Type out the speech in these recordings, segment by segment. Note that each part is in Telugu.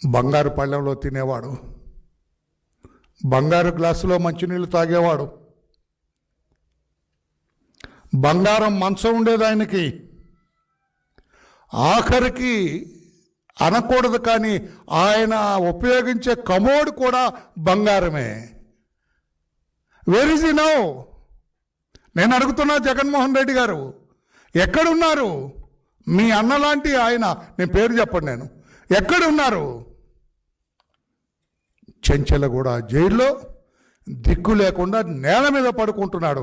బంగారు పళ్ళెంలో తినేవాడు, బంగారు గ్లాసులో మంచినీళ్ళు తాగేవాడు, బంగారం మంచం ఉండేది ఆయనకి. ఆఖరికి అనకూడదు కానీ ఆయన ఉపయోగించే కమోడ్ కూడా బంగారమే. Where is he now? నేను అడుగుతున్నా, జగన్మోహన్ రెడ్డి గారు ఎక్కడున్నారు? మీ అన్నలాంటి ఆయన, నేను పేరు చెప్పండి, నేను ఎక్కడున్నారు? చెంచెలగూడ జైల్లో దిక్కు లేకుండా నేల మీద పడుకుంటున్నాడు,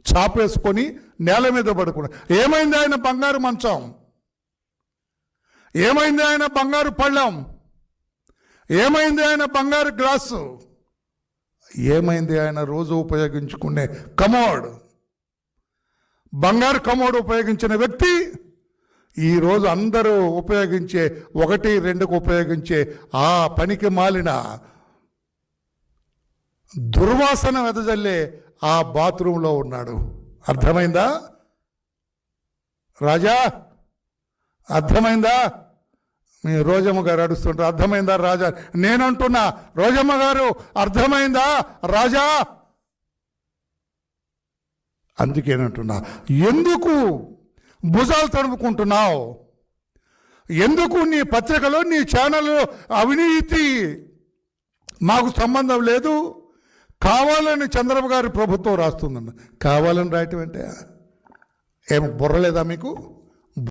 చాపేసుకొని నేల మీద పడుకున్నాడు. ఏమైంది ఆయన బంగారు మంచం? ఏమైంది ఆయన బంగారు పళ్ళెం? ఏమైంది ఆయన బంగారు గ్లాసు? ఏమైంది ఆయన రోజు ఉపయోగించుకునే కమోడ్? బంగారు కమోడ్ ఉపయోగించిన వ్యక్తి ఈరోజు అందరూ ఉపయోగించే 1-2కు ఉపయోగించే ఆ పనికి మాలిన దుర్వాసన వెదజల్లే ఆ బాత్రూంలో ఉన్నాడు. అర్థమైందా రాజా? అర్థమైందా? మీ రోజమ్మ గారు అడుస్తుంటారు, అర్థమైందా రాజా? నేనంటున్నా, రోజమ్మ గారు అర్థమైందా రాజా? అందుకేనంటున్నా, ఎందుకు భుజాలు తడుపుకుంటున్నావు? ఎందుకు నీ పత్రికలో, నీ ఛానల్లో అవినీతి మాకు సంబంధం లేదు, కావాలని చంద్రబాబు గారి ప్రభుత్వం రాస్తుందన్న? కావాలని రాయటం అంటే ఏమి బుర్రలేదా మీకు?